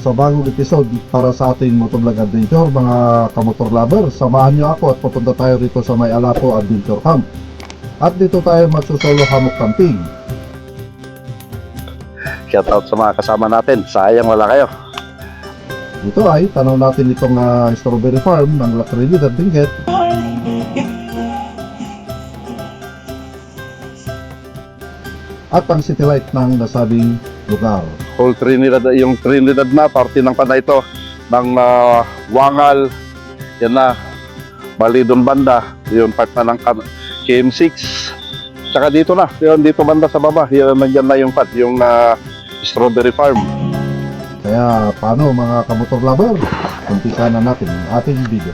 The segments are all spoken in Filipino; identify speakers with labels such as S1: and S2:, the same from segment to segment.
S1: sa bagong episode para sa ating motovlog adventure. Mga kamotor lover, samahan nyo ako at papunta tayo rito sa May Alapo Adventure Camp. At dito tayo magsusolo hammock camping.
S2: Shoutout sa mga kasama natin. Sayang wala kayo.
S1: Dito ay tanaw natin itong strawberry farm ng La Trinidad Benguet. At ang city light ng nasabing lugar.
S2: Whole Trinidad, yung Trinidad na, parte ng pana ito, ng Wangal, yan na, bali doon banda, yun part na ng KM6, tsaka dito na, yun dito banda sa baba, yun nandiyan na yung part, yung strawberry farm.
S1: Kaya paano mga kamotor lover, umpisa na natin ang ating video.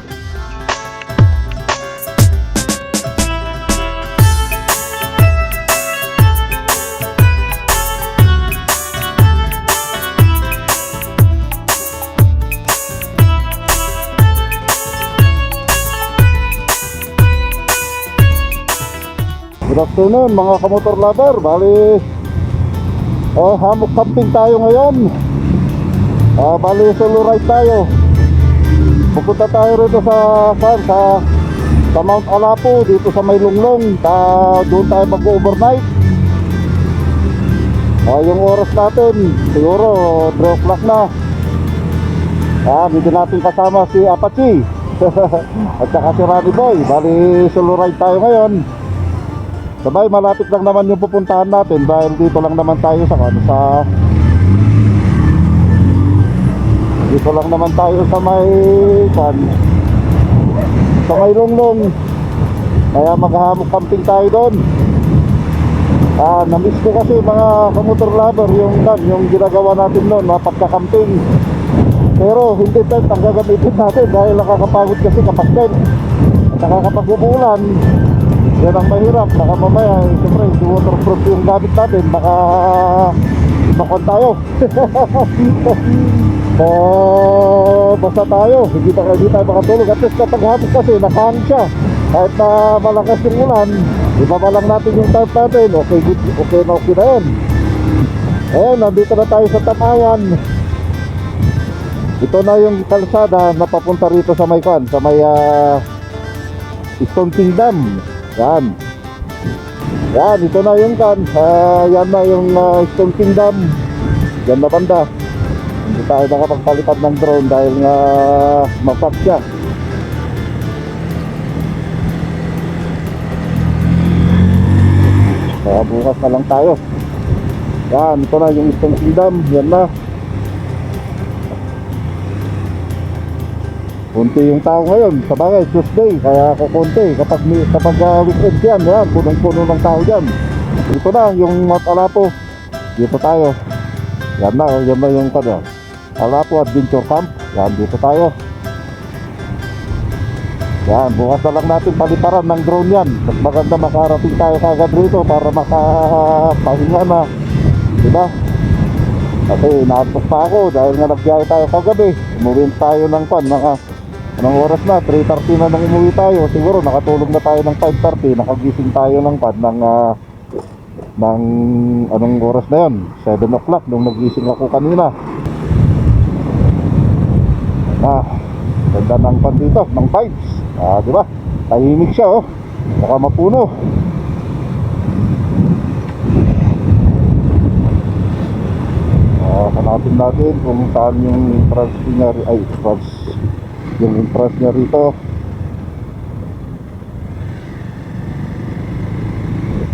S1: Good afternoon mga kamotor lover. Bali hammock camping tayo ngayon. Bali solo ride tayo. Pupunta tayo rito sa Mount Alapo, dito sa May Lunglong. Doon tayo mag-overnight. Yung oras natin siguro 3 o'clock na. Dito natin kasama si Apache at saka si Rani Boy. Bali solo ride tayo ngayon. Sabay, malapit lang naman yung pupuntahan natin dahil dito lang naman tayo dito lang naman tayo sa may Lunglong. Kaya maghahamok camping tayo doon. Na-miss ko kasi mga kamotor lover yung ginagawa natin noon, pagka-camping. Pero hindi tent ang gagamitin natin dahil nakakapagod kasi kapag tent at nakakapag-umulan. Yan ang mahirap, baka mamaya siyempre waterproof yung gamit natin, baka makon tayo. Basta tayo, hindi tayo makatulog. At least kapag hapon kasi nakahang siya, kahit na malakas yung ulan, ibaba lang natin yung tarp natin, okay na yun. Ayan, nandito na tayo sa Tamayan. Ito na yung kalsada na papunta rito sa may Stone Kingdom. Yan, ito na yung yan na yung Stone Kingdom. Yan na banda. Hindi tayo nakapagpalitan ng drone dahil nga mapag siya. Kaya bukas na lang tayo. Yan, ito na yung Stone Kingdom. Yan na. Kunti yung tao ngayon, sa bagay Tuesday, kaya kukunti kapag weekend yan, punong-puno ng tao dyan. Ito na yung Mount Alapo, dito tayo. Yan na yung Alapo Adventure Camp. Yan, dito tayo. Yan, bukas na lang natin paliparan ng drone yan. Mas maganda makarating tayo kagad rito para makapahinga na, diba? Kasi naantok pa ako dahil nga nagbiyahe tayo kagabi. Umuwi tayo ng anong oras na? 3:30 na nang umuwi tayo. Siguro nakatulog na tayo ng 5:30. Nakagising tayo ng anong oras na yun? 7 o'clock nung nagising ako kanina. Ganda ng dito, ng vibes. Diba? Tahimik siya, baka mapuno. Hanapin natin kung saan yung entrance niya, yung entrance niya rito.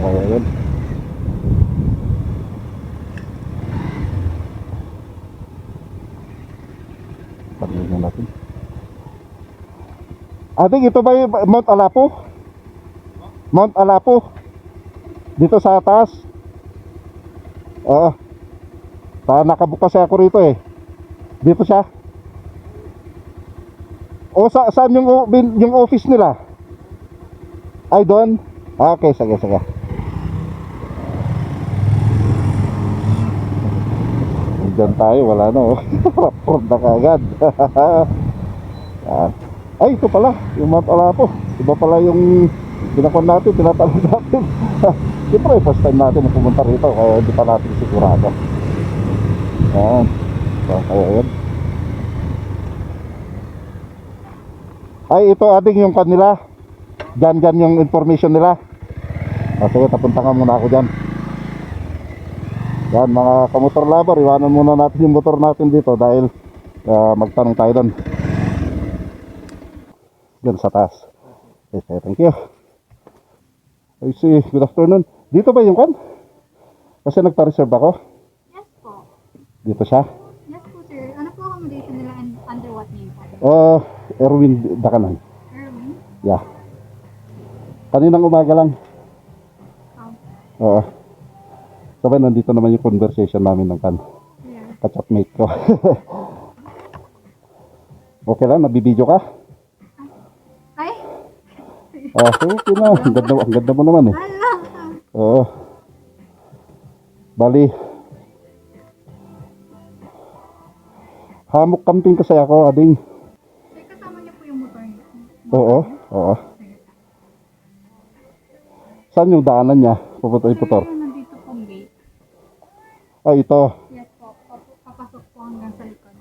S1: Ayan. Paglingan natin. Ating ito ba yung Mount Alapo? Mount Alapo? Dito sa taas? Nakabukas ako rito Dito siya. O saan yung office nila? Ay doon? Okay, sige. Diyan tayo, wala na Raport na kagad. Ay, ito pala, yung Mount Alapo. Iba pala yung pinakon natin, tinatanong natin. Siyempre, first time natin na pumunta rito, kaya hindi pa natin sigurado. Kaya yan. Ay, ito ading yung kanila. Dyan yung information nila. Sige, tapunta nga muna ako dyan. Yan mga kamotor lover, iwanan muna natin yung motor natin dito dahil magtanong tayo doon. Doon sa taas. Okay, thank you. I see, good afternoon. Dito ba yung kan? Kasi nagpa-reserve ako.
S3: Yes po.
S1: Dito siya.
S3: Yes po, sir. Ano po accommodation nila and under what name po?
S1: Erwin Dakanan.
S3: Erwin?
S1: Yeah. Kaninang umaga lang. Oo. Sabay nandito naman yung conversation namin ng kan.
S3: Yeah.
S1: Kachatmate ko. Okay lang, nabibideo ka?
S3: Ay!
S1: Okay na. Ang ganda mo naman eh.
S3: Hala!
S1: Oo. Bali. Hamok camping kasi ako, ading.
S3: Sir, kasama niyo po yung motor niyo?
S1: Oo, oo. Saan yung daanan niya? Pupunta yung motor.
S3: Sir, nandito pong gate.
S1: Ay, ito.
S3: Yes po. Papasok po hanggang sa likod.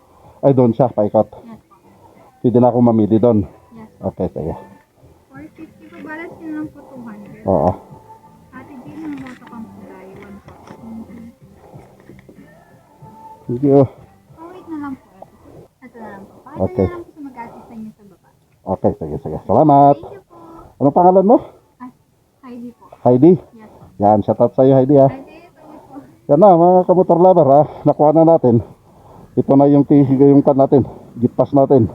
S1: Ay, doon siya, paikot.
S3: Yes po.
S1: Pwede na akong mamili doon.
S3: Yes po.
S1: Okay, sige.
S3: 450 po, balance nyo lang po 200.
S1: Oo.
S3: Ate G, nang moto kang kulay. 1 po.
S1: Thank you.
S3: Oh, wait na lang po. Ito na lang po.
S1: Okay.
S3: Pakita na lang po sa mag-assist sa inyo sa baba.
S1: Okay, sige, sige. Salamat.
S3: Thank you po.
S1: Anong pangalan mo?
S3: Ay, Heidi po.
S1: Heidi.
S3: Yes po.
S1: Yan, shout out sa'yo, Heidi ha.
S3: Heidi, ito po.
S1: Yan na, mga kamotor lover ha. Nakuha na natin. Ito na yung kan natin. Gitpas natin.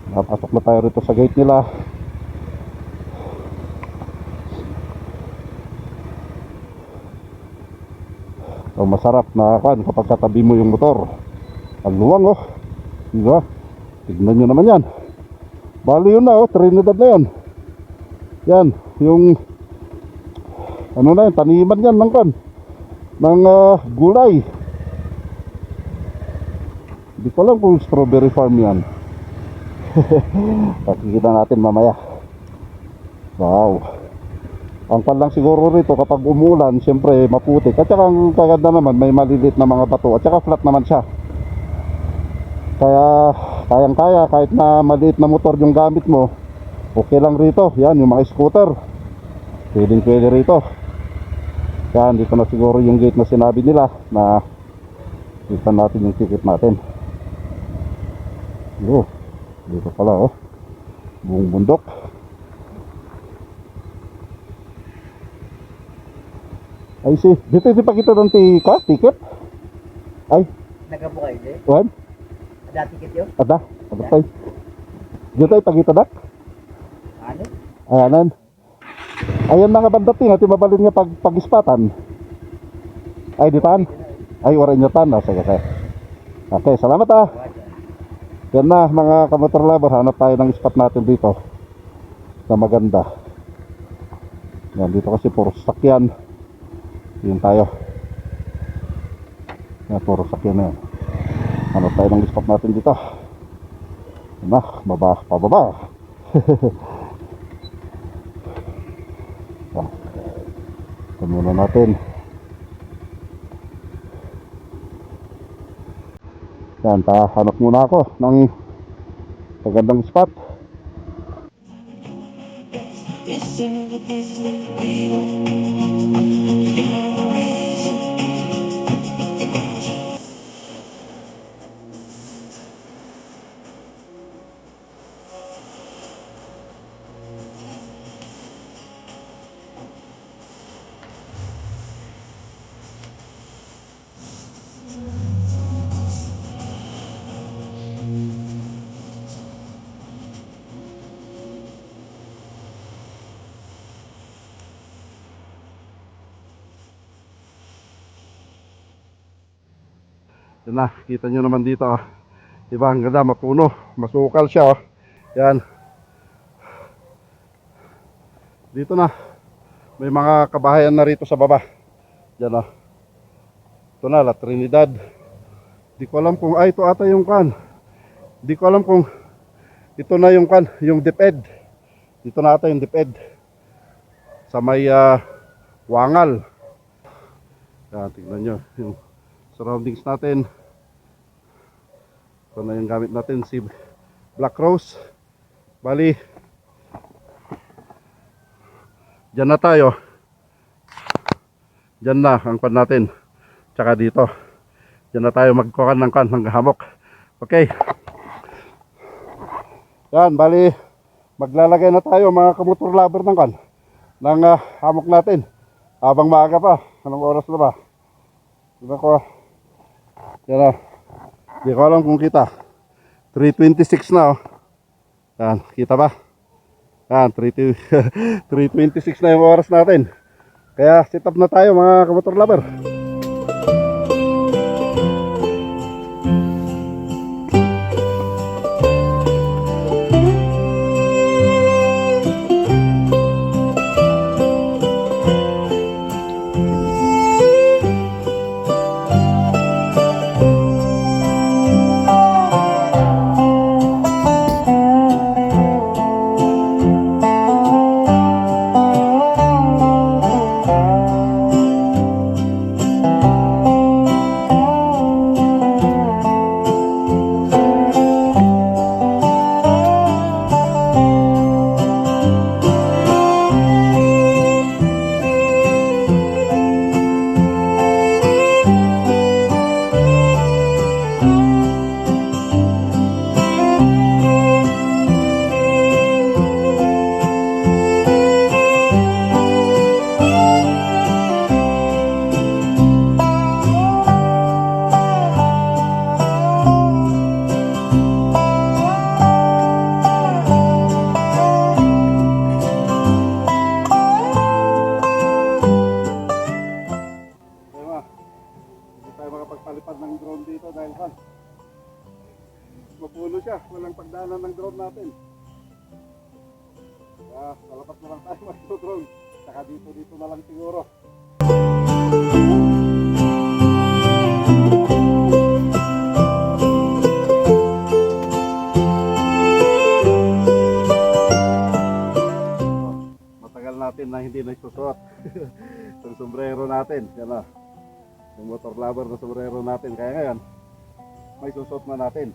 S1: Napasok na tayo rito sa gate nila. So, masarap na kan kapag katabi mo yung motor. Ang luwang oh. Diba? Tignan nyo naman yan. Bali yun na oh, Trinidad na yun. Yan, yung ano na yun, taniman yan ng kan ng gulay. Hindi ko alam kung strawberry farm yan. Pakikita natin mamaya. Wow. Ang pan lang siguro rito kapag umulan, siyempre maputik. At saka ang kaganda naman, may maliliit na mga bato. At saka flat naman siya. Kaya kayang-kaya kahit na maliit na motor yung gamit mo, okay lang rito. Yan, yung mga scooter. Pwedeng-pwede rito. Yan, dito na siguro yung gate na sinabi nila na kita natin yung ticket natin. Dito pala oh. Buong bundok. Ay si, dito pa kita ng ticket. Ay,
S4: Nagabukay di?
S1: wan?
S4: Ada tiket yo?
S1: Ada tayo. Dito tayo pagita dak.
S4: Ano?
S1: Ayan. Ayan na nga bandating, ati mabalin nga pag-ispatan. Ay, ditaan. Ay, wala nyo tan. Sige. Okay, salamat ah. Yan na mga kamotor lover, hanap tayo ng spot natin dito na maganda. Yan, dito kasi puro sakyan. Yun tayo. Yan, puro sakyan na yan. Hanap tayo ng spot natin dito. Yan na, pababa. Ito muna natin. Yan, hanap muna ako ng magandang spot. Yan na, kita nyo naman dito oh. Diba, ang ganda, mapuno, masukal siya oh. Yan. Dito na, may mga kabahayan na rito sa baba. Yan oh. Ito na, La Trinidad. Di ko alam kung, ito ata yung kan. Di ko alam kung ito na yung kan, yung DepEd. Dito na ata yung DepEd. Sa may Wangal.
S2: Yan, tignan nyo yung surroundings natin. Ito na yung gamit natin, si Black Rose. Bali, dyan na tayo. Dyan na ang pan natin. Tsaka dito. Dyan na tayo magkukan ng hamok. Okay. Yan, bali, maglalagay na tayo mga kamotor lover ng kan. Ng hamok natin. Habang maaga pa. Anong oras na ba? Diba ko? Yan na. Di ko alam kung kita. 3:26 na oh. Yan, kita ba? Yan, 3:26 na yung oras natin. Kaya sit up na tayo mga kamotor lover. Mapuno siya, walang pagdaanan ng drone natin. Kaya malapas na lang tayo mag-drone. Saka dito na lang siguro. Matagal natin na hindi nagsusuot. Yung sombrero natin, yan na. Yung motor lover na sombrero natin. Kaya ngayon, may susuot na natin.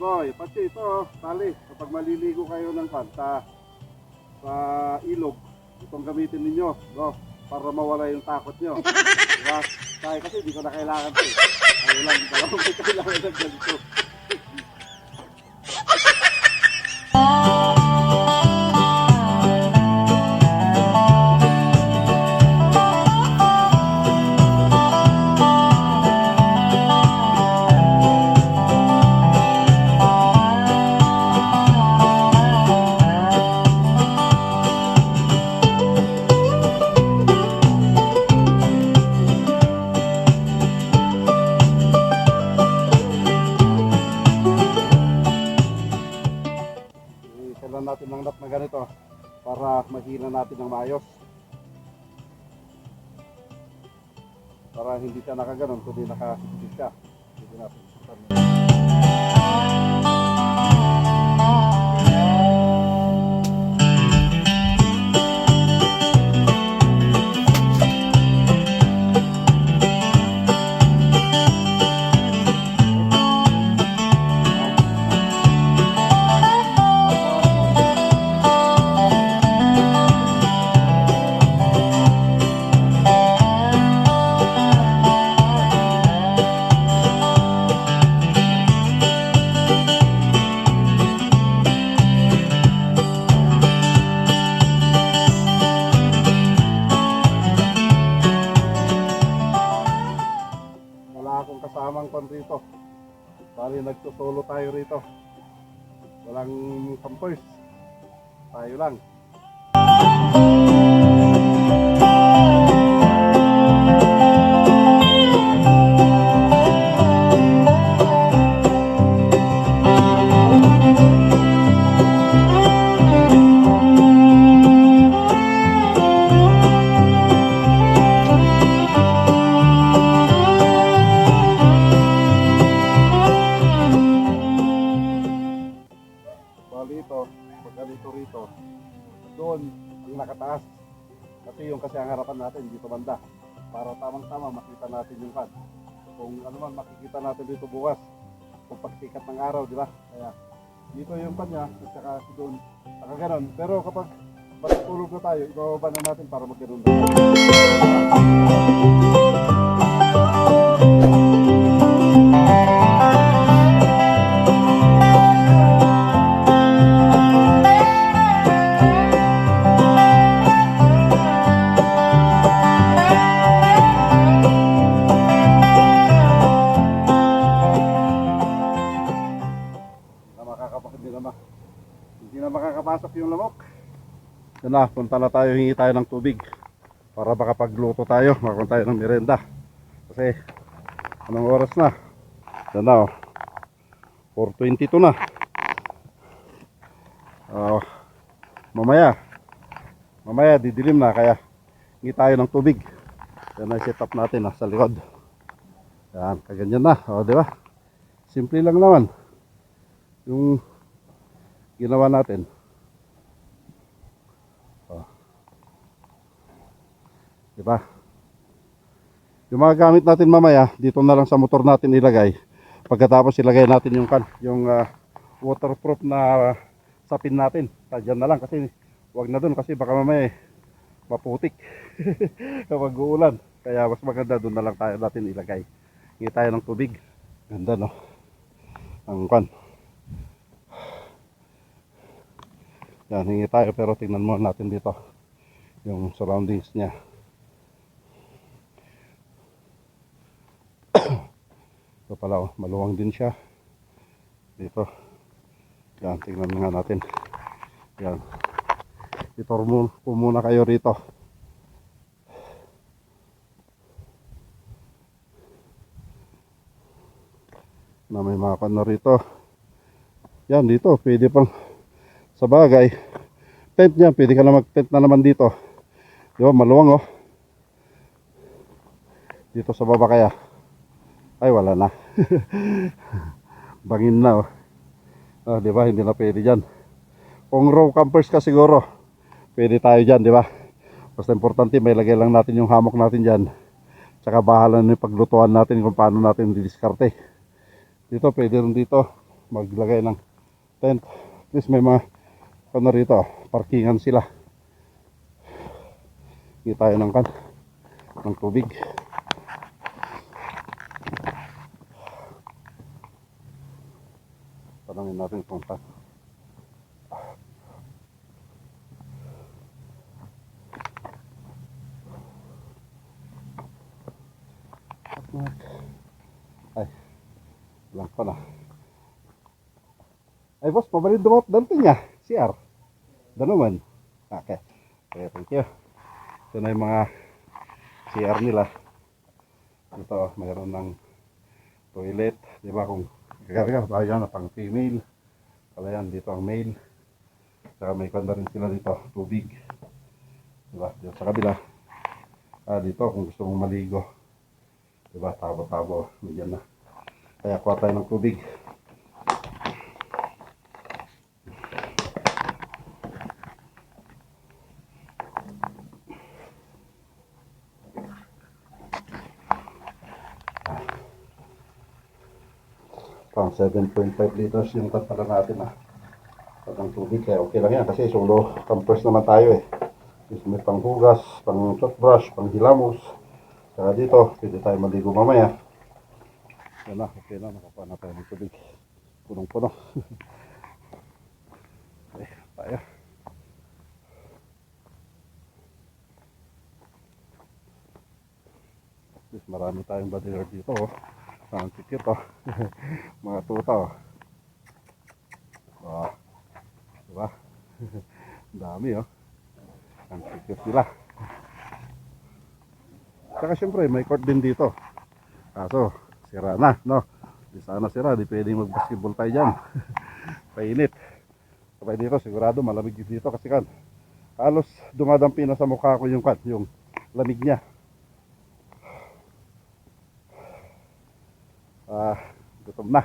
S1: Boy, pati ito, tali. Kapag maliligo kayo ng sa ilog, itong gamitin ninyo, no? Para mawala yung takot nyo. Diba? Kaya kasi di ko na kailangan ito. Ayaw lang, dalawang may kailangan ng ganito. Kailan natin ng nut na ganito para mahina natin ng maayos. Para hindi siya nakaganon, kundi nakasipsip siya. Hindi natin susutan. Wala akong kasamang kon rito. Bali nagsusolo tayo rito. Walang campers. Tayo lang. Bali ito, pag ganito rito, doon ang nakataas. Kasi ang harapan natin dito banda. Para tamang-tama makita natin yung kan. Kung ano man makikita natin dito bukas. Kung pagsikat ng araw, di ba? Kaya dito yung kanya at saka doon nakaganon. Pero kapag matutulog na tayo, ibababa na natin para magkaroon na tayo. Hindi na makakapasok yung lamok. Yan na, punta na tayo, hingi tayo ng tubig para makapagluto tayo, makakuha tayo ng merenda. Kasi anong oras na? Yan na, 4:22 na. Mamaya didilim na, kaya hingi tayo ng tubig. Yan na, set up natin sa likod. Yan, kaganyan na, di ba? Simple lang naman yung ginawa natin. Diba? Yung mga gamit natin mamaya, dito na lang sa motor natin ilagay. Pagkatapos ilagay natin yung waterproof na sapin natin. Tadyan na lang kasi wag na dun kasi baka mamaya maputik kapag uulan. Kaya mas maganda dun na lang natin ilagay. Hingi tayo ng tubig. Ganda, no? Ang yan, hingi tayo, pero tingnan muna natin dito yung surroundings niya. Ito pala, maluwang din siya dito. Yan, tingnan nga natin. Yan, itor po muna kayo rito. Na may mga kano rito. Yan, dito pwede pang sa bagay tent niya, pwede ka na mag tent na naman dito, di ba? Maluwang, oh. Dito sa baba kaya ay wala na. Bangin na, oh. Di ba, hindi na pwede dyan. Kung row campers ka siguro pwede tayo dyan, di ba? Basta importante may lagay lang natin yung hammock natin dyan, tsaka bahala na yung paglutuan natin kung paano natin didiskarte. Dito pwede rin dito
S2: maglagay ng tent. At least may mga ano rito, parkingan sila. Hindi tayo ng tubig. Tanungin natin kung pa. Ay, lang ko na. Ay boss, pabalid dumot danto niya. CR. Danuman. Okay. Okay, thank you. Ito na yung mga CR nila. Ito, mayroon ng toilet. Diba kung kaya tayo na pang female. Kala yan, dito ang male. Saka may kanda rin sila dito, tubig. Diba, dito sa kabila. Dito kung gusto mong maligo. Diba, tabo-tabo. Diyan na. Kaya kuha tayo ng tubig. Pang 7.5 liters yung tampalan natin ng tubig, kaya okay lang yan kasi solo campers naman tayo eh. Kasi may panghugas, pang toothbrush, pang hilamos. Saka dito, pwede tayo maligo mamaya. Yan na, okay na, nakakuha na tayo ng tubig. Punong-puno. Okay, tayo. Marami tayong bodyguard dito oh. Ang cute oh. Mga tuta oh. Wow. Diba? Ang dami oh. Ang cute nila. Saka syempre may court din dito. Kaso sira na no. Di sana sira, di pwedeng mag-basketball tayo dyan. Painit. Kapag dito sigurado malamig dito kasi kan halos dumadampi na sa mukha ko yung lamig niya. Gutom na.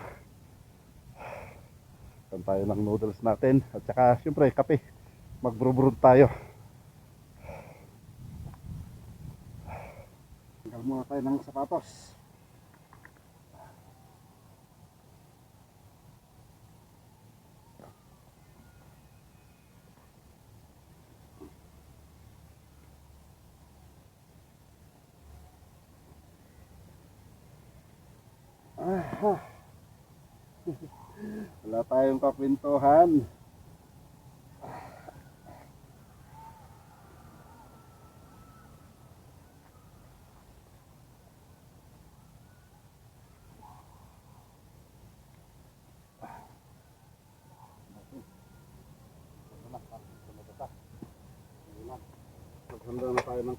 S2: Kan tayo ng noodles natin at saka syempre kape. Magbrubrood tayo. Tanggal muna tayo ng sapatos. Wala tayong kapintuhan. Maghanda na tayo ng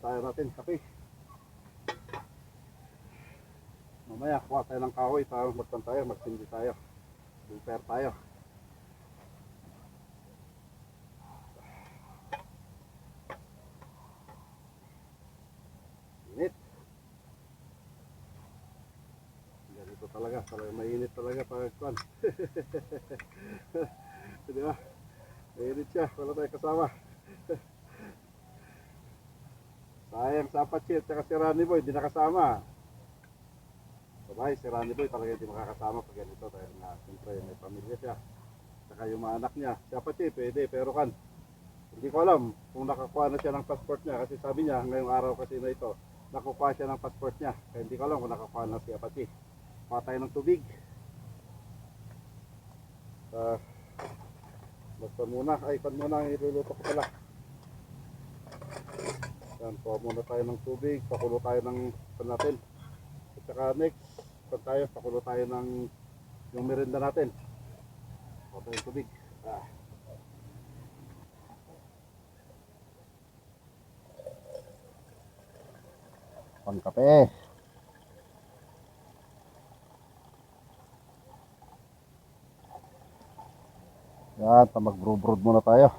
S2: tayo natin kape. Mamaya kuha tayo ng kahoy para magsindi tayo. Prepare tayo. Init. Ganito talaga mainit talaga pag kuan. Di ba? Mainit siya, wala tayong kasama. Sayang sa Apache at saka si Ranny Boy, hindi nakasama. Sabay, si Ranny Boy talaga hindi makakasama pag ganito dahil nga siyempre may pamilya siya. Saka yung mga anak niya. Si Apache pwede pero kan hindi ko alam kung nakakuha na siya ng passport niya kasi sabi niya ngayong araw kasi na ito nakukuha siya ng passport niya. Kaya hindi ko alam kung nakakuha na si Apache. Kuha tayo ng tubig. Basta muna, muna ang iluluto ko pala. Yan, kuha muna tayo ng tubig, pakulo tayo ng natin. At saka next, pakulo tayo ng yung merienda natin. Kuha tayo ng tubig. Pangkape. Yan, mag-brood muna tayo.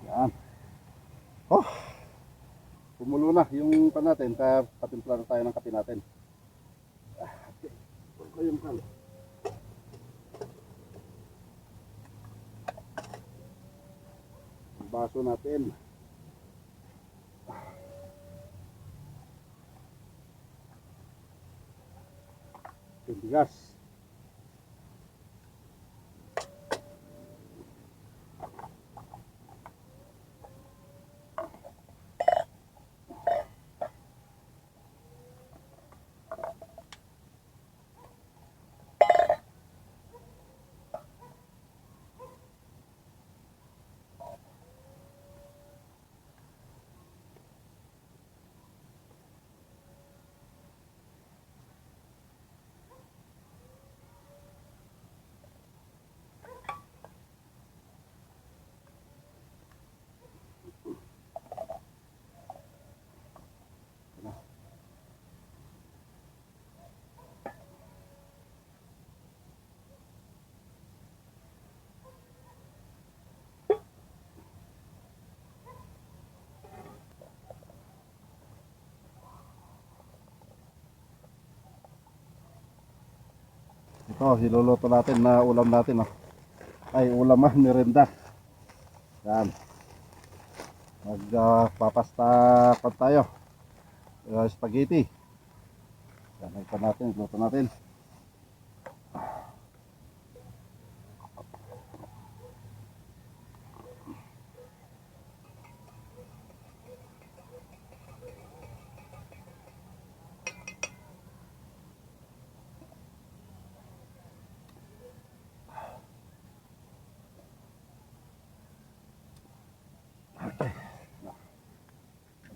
S2: Yan. Oh, kumulo na yung pan natin, kaya patimpla na tayo ng kape natin. Okay. Ayun ka. Baso natin. Bigas. Ito, hiluluto natin na ulam natin. Oh. Ay, ulam merenda. Yan. Magpapasta pa tayo. Spaghetti. Yan, ito natin, luto natin.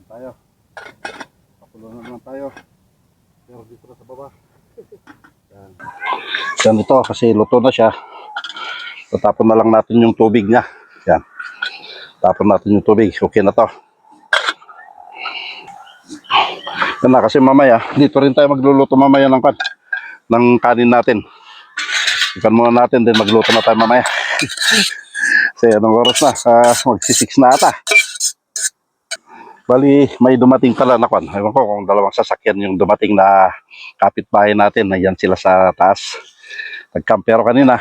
S2: Tayo. Pakulo na naman tayo. Pero dito na sa baba. Yan. Yan ito kasi luto na siya. Tatapon na lang natin yung tubig niya. Yan. Tapon natin yung tubig. Okay na to. Yan na kasi mamaya. Dito rin tayo magluluto mamaya ng kanin natin. Ikan muna natin din magluto na tayo mamaya. Kasi anong oras na? Magsi-6 na ata. Bali, may dumating pala na kwan. Ewan ko kung dalawang sasakyan yung dumating na kapitbahay natin. Ayan sila sa taas. Nagkampero kanina.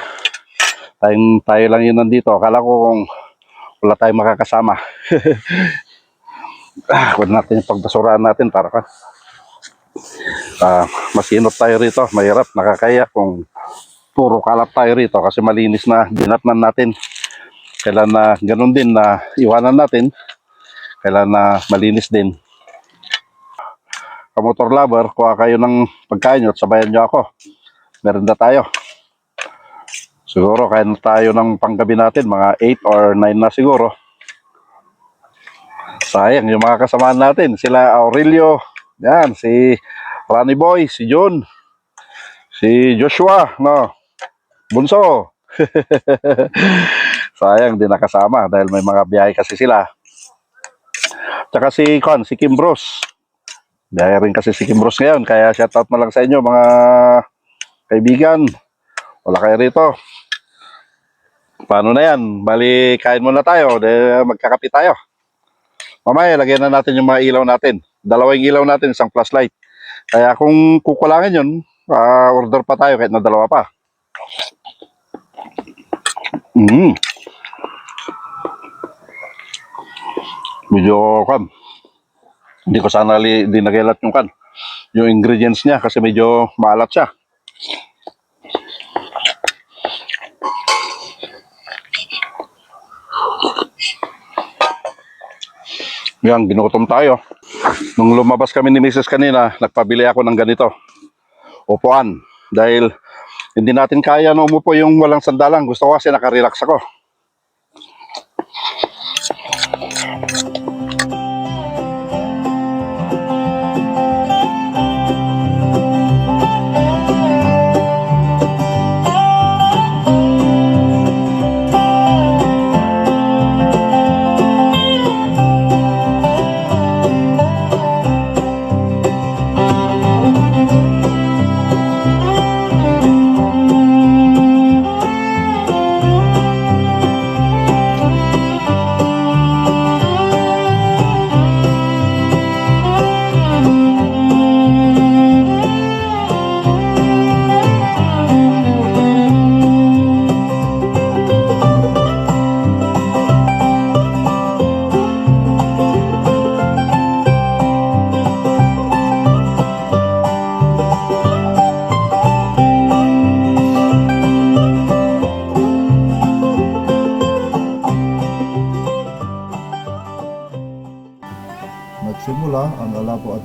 S2: Tayo lang yun nandito. Akala ko kung wala tayong makakasama. Huwag natin yung pagbasuraan natin para ka. Masinop tayo rito. Mahirap, nakakaya kung puro kalat tayo rito kasi malinis na dinatnan natin. Kailan na ganun din na iwanan natin. Kailan na malinis din. Kamotor lover, kuha kayo ng pagkain nyo at sabayan nyo ako. Merenda tayo. Siguro kain tayo ng panggabi natin, mga 8 or 9 na siguro. Sayang yung mga kasamahan natin. Sila Aurelio, yan, si Ronnie Boy, si John, si Joshua, no, Bunso. Sayang din nakasama dahil may mga biyahe kasi sila. Tsaka si Kim Bros. Biyahe rin kasi si Kim Bros ngayon. Kaya shoutout na lang sa inyo mga kaibigan. Wala kayo rito. Paano na yan? Bali, kain muna tayo. Magkakape tayo. Mamaya, lagyan na natin yung mga ilaw natin. Dalawang ilaw natin, isang flashlight. Kaya kung kukulangin yun, order pa tayo kahit na dalawa pa. Medyo hindi ko sana dinagelat yung ingredients niya kasi medyo maalat siya. Yan, ginutom tayo. Nung lumabas kami ni Mrs. kanina, nagpabili ako ng ganito. Upuan. Dahil hindi natin kaya na umupo yung walang sandalan. Gusto ko kasi nakarelax ako.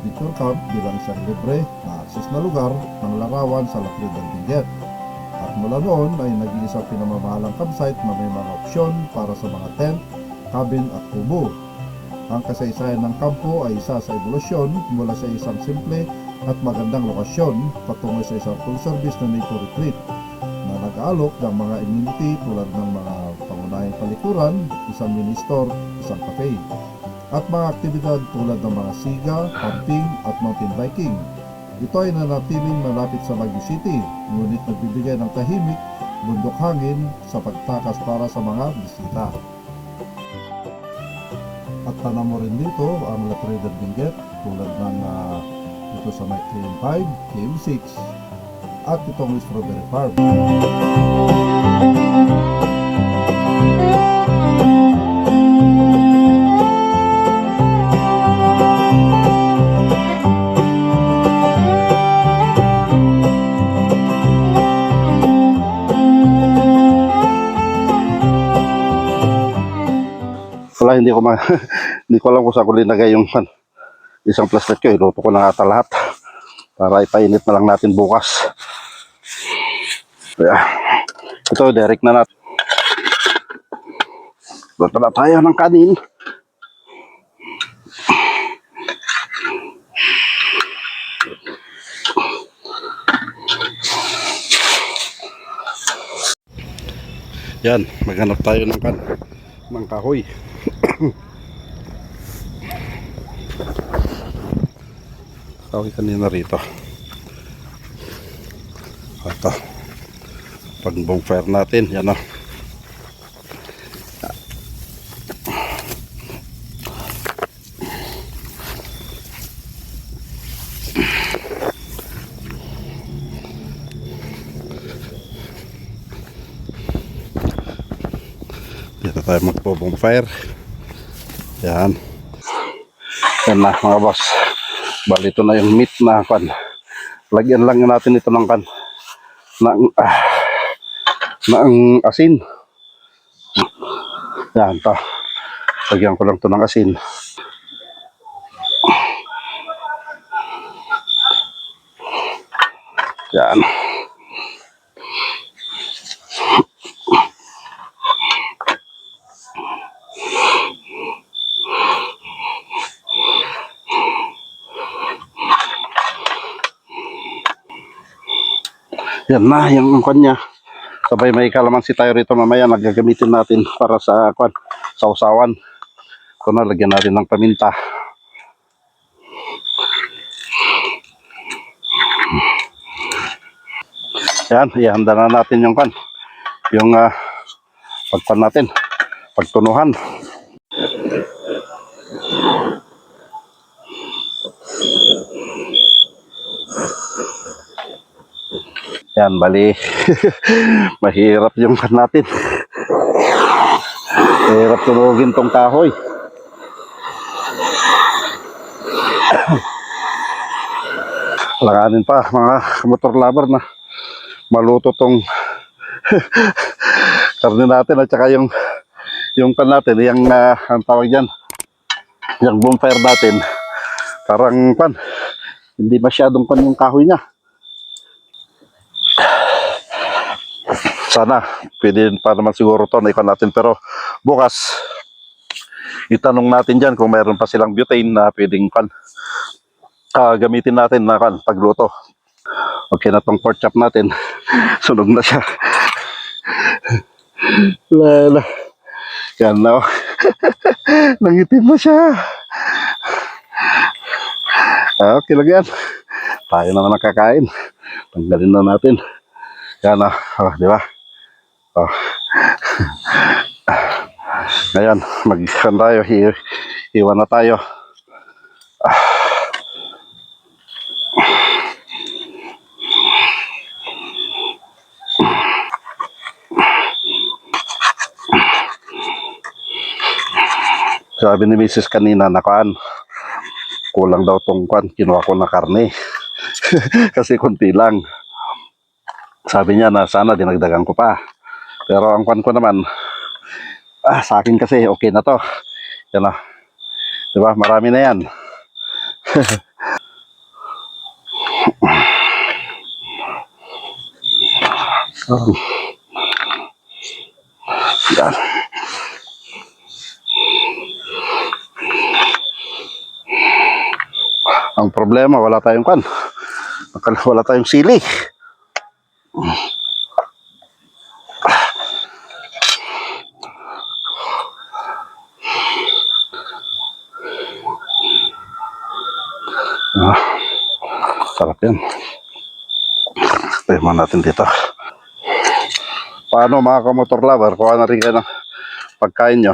S1: adventure camp bilang isang libre na access na lugar ng larawan sa Latridan Benguet. At mula noon ay nag-iisang pinamamahalang campsite na may mga opsyon para sa mga tent, cabin at kubo. Ang kasaysayan ng kampo ay isa sa evolusyon mula sa isang simple at magandang lokasyon patungo sa isang full service na nature retreat na nag-aalok ng mga amenity tulad ng mga pangunahing palikuran, isang mini store, isang cafe, at mga aktibidad tulad ng mga siga, camping at mountain biking. Ito ay nanatiling malapit sa Baguio City, ngunit nagbibigay ng tahimik, bundok hangin sa pagtakas para sa mga bisita. At tanam mo rin dito ang Latridan Benguet tulad ng ito sa may KM5, KM6 at itong Strawberry Farm.
S2: Wala, hindi ko hindi ko alam kung saan ko linagay yung isang plastic ko. Iluto ko na ata lahat para ipainit na lang natin bukas. Kaya, ito, direct na natin. Luto na tayo ng kanin. Yan, maghanap tayo ng kahoy. Kahoy kanina rito. Ito. Pag bonfire natin, yan o. Dito tayo magpo-bonfire. Yan. Yan na mga boss. Bali ito na yung meat na kan. Lagyan lang natin ito ng kan. Ng asin. Yan to. Lagyan ko lang ito ng asin. Yan. Yan na, yung kanya. Sabay may kalamansi tayo rito mamaya. Nagagamitin natin para sa sausawan. Ito na, lagyan natin ng paminta. Yan, ihanda na natin yung pagpan natin. Pagtunuhan. Yan, bali. Mahirap yung kan natin. Mahirap tunugin tong kahoy. Langanin pa mga motor lover na maluto tong karne natin at saka yung kan natin, yung ang tawag dyan, yung bonfire natin. Parang hindi masyadong yung kahoy niya. Sana, pwede pa naman siguro ito na ikon natin. Pero bukas, itanong natin dyan kung mayroon pa silang butane na pwedeng gamitin natin na pagluto. Okay na tong pork chop natin. Sunog na siya. Lala. Yan na. Nangitim na siya. Okay lang yan. Tayo naman nakakain. Tanggalin na natin. Yan na. Di ba? Oh. Ngayon, mag-iwan tayo. Iwan na tayo. Sabi ni Mrs. kanina na kulang daw tong kinuha ko na karne. Kasi konti lang. Sabi niya na sana dinagdagan ko pa. Pero ang ko naman, sa akin kasi okay na to. Yan na. Diba? Marami na yan. Oh. Yan. Ang problema, wala tayong kan. Wala tayong sili. Ah, sarap yan. Tayo natin dito. Paano mga kamotor lover, kuha na rin kayo ng pagkain nyo.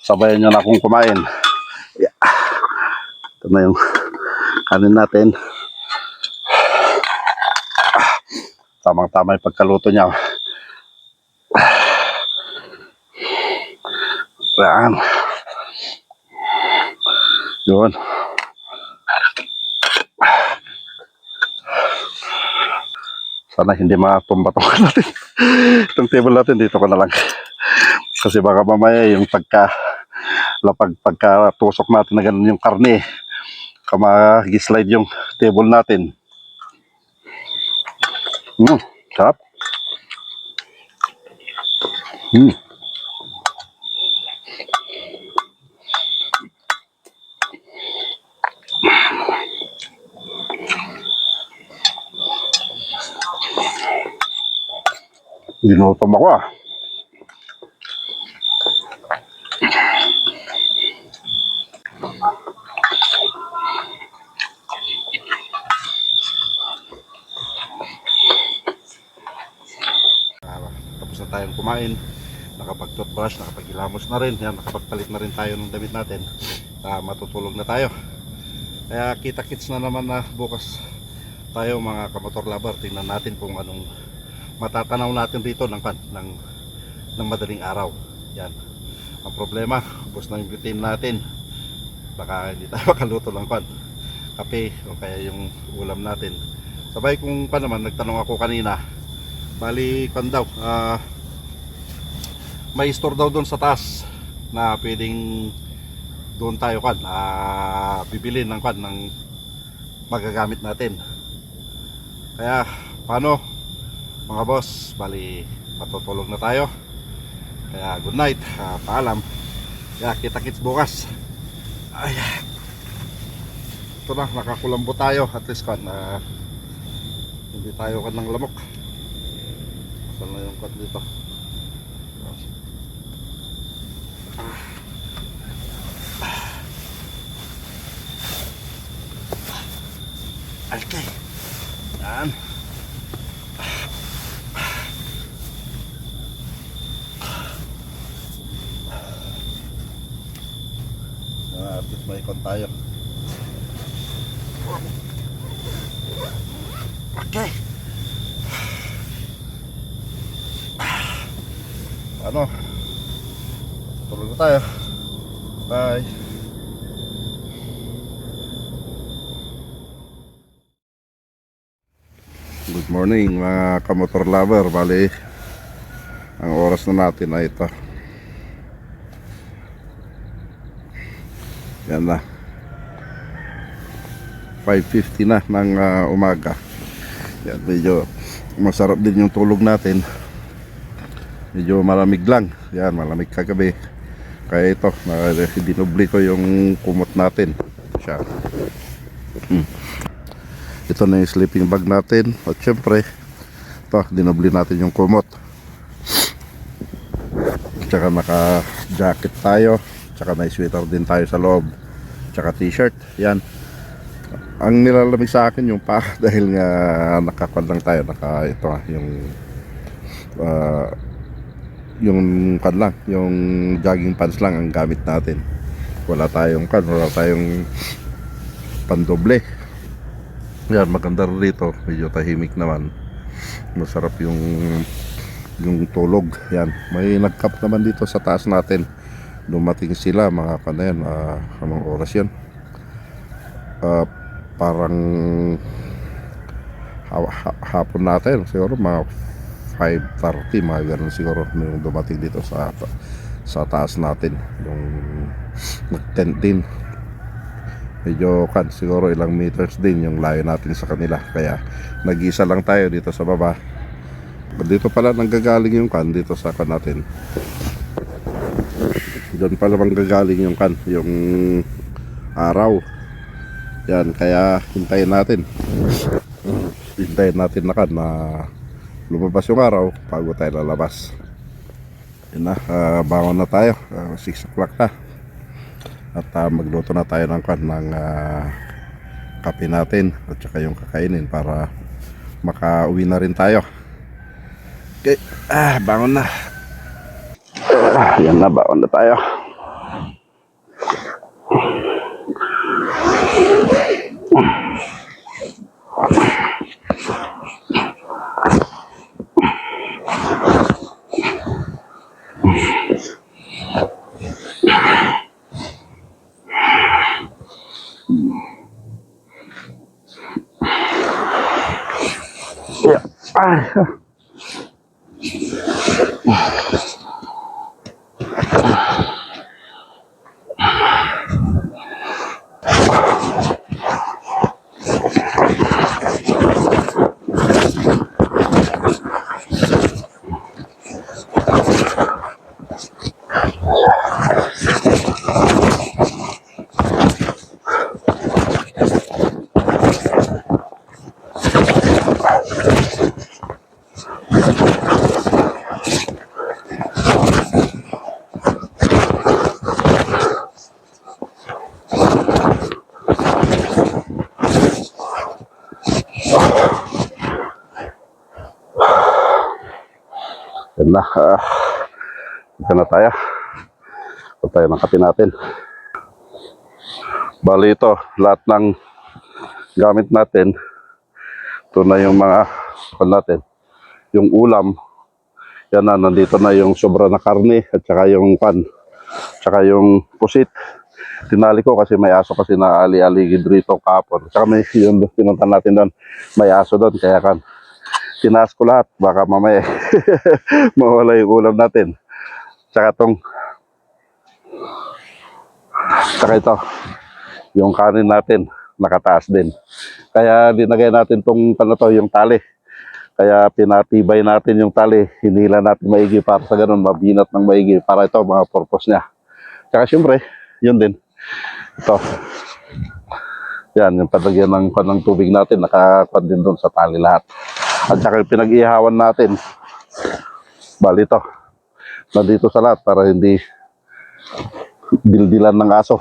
S2: Sabayan nyo na akong kumain. Yeah. Ito na yung kanin natin. Tamang-tama yung pagkaluto niya. Yan. Yun. Sana hindi matumba-tumba natin. Itong table natin dito ko na lang. Kasi baka mamaya yung pagkatusok natin na ganun yung karne, mag-slide yung table natin. Sarap. Ginutom ako ah. Tapos na tayong kumain, nakapag-toothbrush, nakapag-ilamos na rin, yan, nakapagpalit na rin tayo ng damit natin. Matutulog na tayo. Kaya kita-kits na naman na bukas tayo mga kamotor lover. Tingnan natin kung anong matatanaw natin dito ng madaling araw. Yan. Ang problema, ubos na yung butane natin. Baka hindi tayo makaluto ng kape o kaya yung ulam natin. Sabay kung pa naman, nagtanong ako kanina. Bali daw, may store daw doon sa taas na pwedeng doon tayo bibili ng magagamit natin. Kaya paano mga boss, bali matutulog na tayo. Kaya good night, paalam. Kaya kita-kits bukas. Ay, ito na, nakakulambo tayo at least hindi tayo ng lamok. Saan na yung dito? Okay. Yan. At least may ikon tayo. Okay. Ano? Tulog na tayo. Bye. Good morning mga kamotor lover. Bali, ang oras na natin ay ito. Yan na, 5:50 na ng umaga. Yan, medyo masarap din yung tulog natin. Medyo malamig lang. Yan, malamig kagabi. Kaya ito, dinubli ko yung kumot natin. Siya. Ito na yung sleeping bag natin. At syempre, ito, dinubli natin yung kumot. Tsaka naka-jacket tayo. Tsaka may sweater din tayo sa loob. Tsaka t-shirt. Yan. Ang nilalamig sa akin yung dahil nga nakakon lang tayo. Ito yung yung jogging pants lang ang gamit natin. Wala tayong pandoble. Yan, maganda rito. Medyo tahimik naman. Masarap yung tulog. Yan. May nagkap naman dito sa taas natin. Dumating sila mga kanayan. Anong oras yan? Parang hapon natin. Siguro mga 5:30, mga ganun siguro yung dumating dito sa taas natin. Yung nag-tent din. medyo siguro ilang meters din yung layo natin sa kanila, kaya nag-isa lang tayo dito sa baba. Dito pala nanggagaling yung dito sa natin, doon pala manggagaling yung yung araw. Yan, kaya hintayin natin na lumabas yung araw bago tayo lalabas. Yun na, bangon na tayo, 6 o'clock na. At magluto na tayo ng kape natin at saka yung kakainin para makauwi na rin tayo. Okay, bangon na. Yan na, bangon na tayo. Yeah. Yan na, ito na tayo. Ito tayo ng kape natin. Bali ito, lahat ng gamit natin. Ito na yung mga natin. Yung ulam, yan na, nandito na yung sobra na karne at saka yung saka yung pusit. Tinali ko kasi may aso kasi na ali-aligid rito kapon. Saka may yung pinunta natin doon, may aso doon, kaya tinaas ko lahat, baka mamaya mawala yung ulam natin. Tsaka ito, yung kanin natin, nakataas din. Kaya linagay natin yung tali. Kaya pinatibay natin yung tali, hinila natin maigi para sa ganun, mabinat ng maigi para ito, mga purpose niya. Tsaka syempre, yun din. Ito. Yan, yung palagyan ng tubig natin, nakakuan din doon sa tali lahat. At saka yung pinag-ihawan natin, bali ito, nandito sa lahat para hindi dildilan ng aso.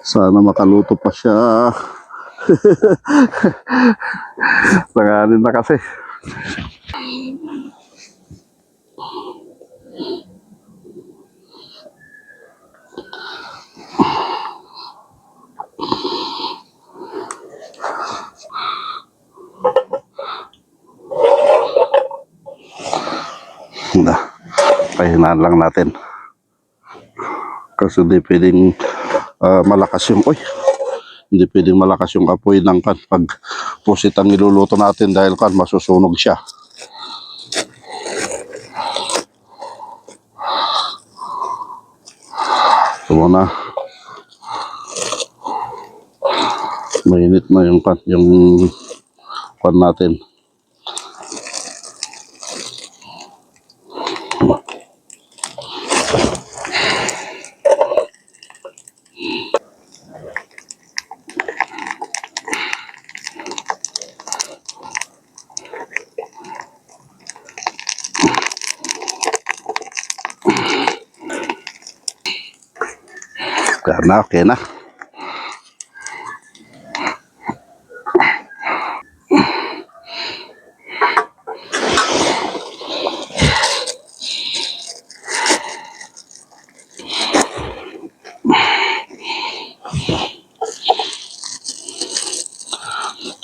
S2: Sana makaluto pa siya. Langanin na kasi. Pahinaan lang natin kasi hindi pwedeng malakas yung hindi pwedeng malakas yung apoy ng pag pusit ang iluluto natin dahil masusunog siya. So na mainit na yung natin. Karena okay na.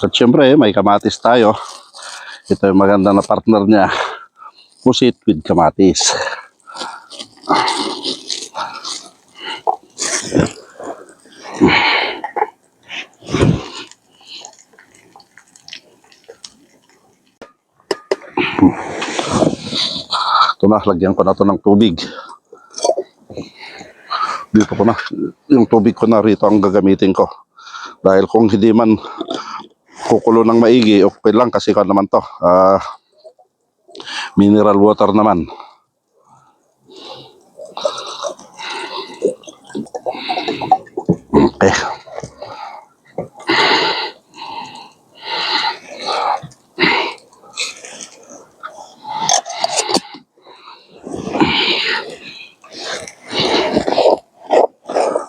S2: At syempre, may kamatis tayo. Ito yung maganda na partner niya. Pusit with kamatis. Ito na, lagyan ko na to ng tubig. Dito ko na, yung tubig ko na rito ang gagamitin ko. Dahil kung hindi man kukulo ng maigi, okay lang kasi kan naman to. Mineral water naman. Okay.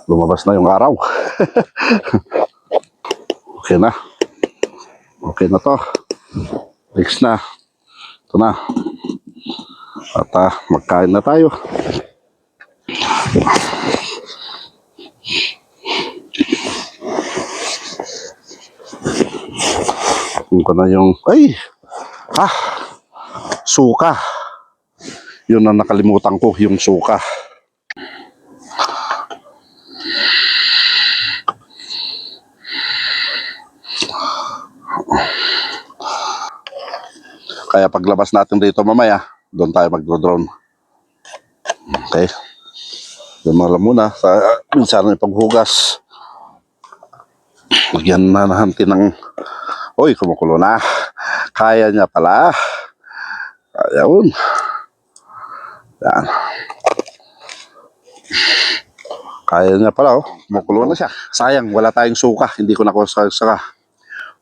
S2: Lumabas na yung araw. Okay na. Okay na to. Next na. Ito na. At magkain na tayo. Kung ko na yung... Ay! Suka. Yun ang nakalimutan ko, yung suka. Kaya paglabas natin dito mamaya, doon tayo magdro-drone. Okay. Doon mo lang muna. Minsan yung paghugas. Lagyan na natin ng... Uy, kumukulo na. Kaya niya pala. Ayun. Yan. Kaya niya pala, oh. Kumukulo na siya. Sayang, wala tayong suka. Hindi ko nakuha sa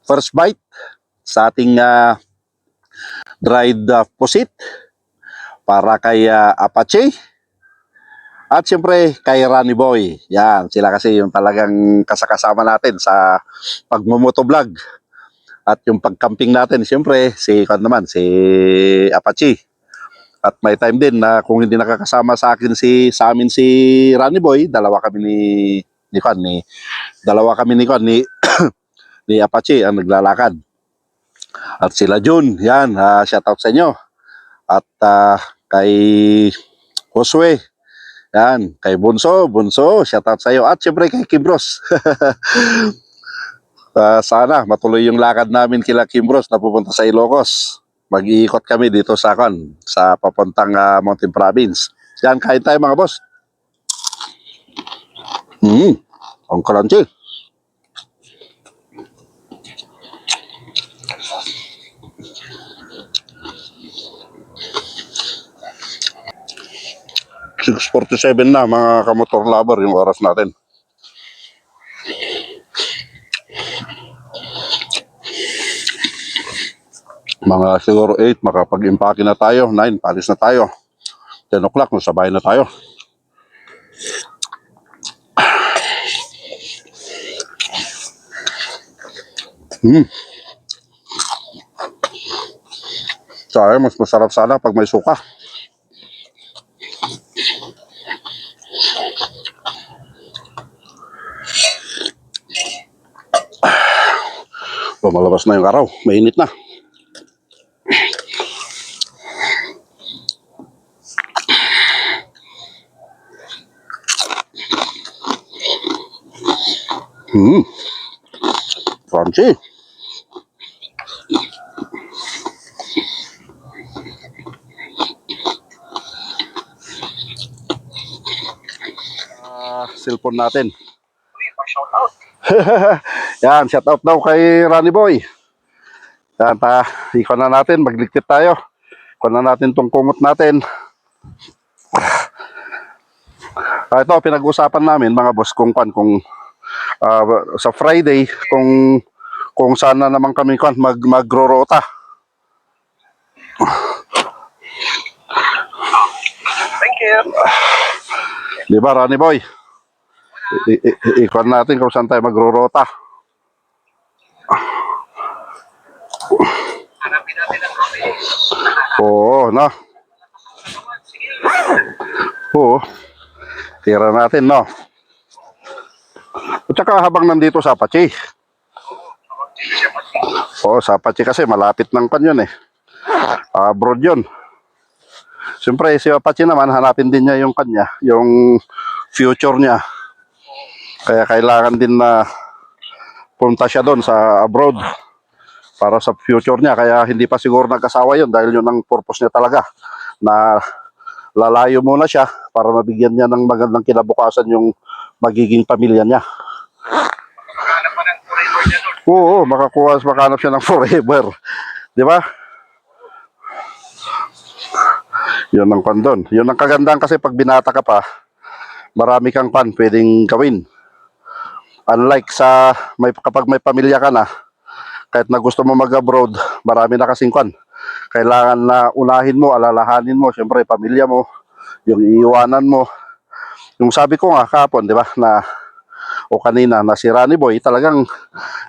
S2: first bite sa ating dried pusit para kay Apache at siyempre kay Rani Boy. Yan, sila kasi yung talagang kasakasama natin sa pagmumotovlog at yung pagcamping natin. Siyempre si Apache. At may time din na kung hindi nakakasama sa amin si Rani Boy, dalawa kami ni Apache ang naglalakad. At sila Jun, yan, shout out sa inyo. At kay Josue, yan, kay Bunso, shout out sa iyo. At syempre kay Kimbros. Sana matuloy yung lakad namin kila Kimbros na pupunta sa Ilocos. Mag-iikot kami dito sa papuntang Mountain Province. Yan, kain tayo mga boss. Ang crunchy. .47 na mga kamotor lover yung oras natin. Mga siguro 8 makapag-impake na tayo, 9 palis na tayo, 10 o'clock nasabay na tayo. Sayang, mas masarap sana pag may suka. Lumalabas na yung araw, mainit na. Crunchy. Cellphone natin. Yan, shout out daw kay Rani Boy. Yan, ikon na natin, magligpit tayo. Ikon na natin tong kumot natin. Ito, pinag-usapan namin mga boss kung sa Friday kung saan na naman kami magro-rota.
S5: Thank you.
S2: Di ba, Rani Boy? Ikon natin kung saan tayo magro-rota.
S5: Hanapin natin ang coffee.
S2: Oo, no? Oo. Tira natin, no? At saka habang nandito sa Apache. Oo, sa Apache kasi malapit ng kanyon eh. Abroad yun. Siyempre, si Apache naman, hanapin din niya yung kanya, yung future niya. Kaya kailangan din na punta siya doon sa abroad para sa future niya. Kaya hindi pa siguro nag-asawa yun dahil yun ang purpose niya talaga na lalayo muna siya para mabigyan niya ng magandang kinabukasan yung magiging pamilya niya.
S5: Maghanap pa ng forever niya doon.
S2: Oo, makahanap siya ng forever. Di ba? Yun ang kondon. Yun ang kagandahan kasi pag binata ka pa, marami kang pwedeng gawin. Unlike sa kapag may pamilya ka na, kahit na gusto mo mag-abroad, marami na kasing kailangan na unahin mo, alalahanin mo, syempre pamilya mo, yung iiwanan mo. Yung sabi ko nga kahapon, di ba, o kanina, na si Ronnie Boy, talagang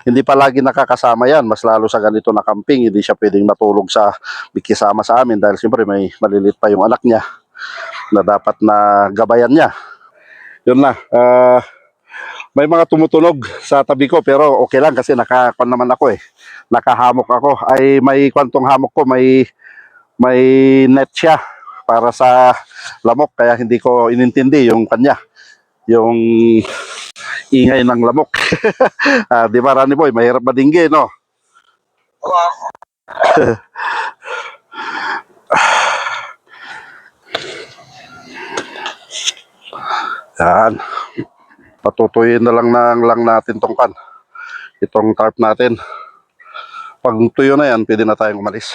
S2: hindi palagi nakakasama yan. Mas lalo sa ganito na camping, hindi siya pwedeng matulog bikisama sa amin dahil siyempre may malilit pa yung anak niya na dapat na gabayan niya. Yun na, may mga tumutunog sa tabi ko pero okay lang kasi nakakon naman ako nakahamok ako. Ay may kwantong hamok ko, may net siya para sa lamok kaya hindi ko inintindi yung kanya, yung ingay ng lamok. Di ba Ronnie Boy, mahirap madingge, no? Yan. Patutuyin na lang natin itong tarp natin. Pag tuyo na yan, pwede na tayong umalis.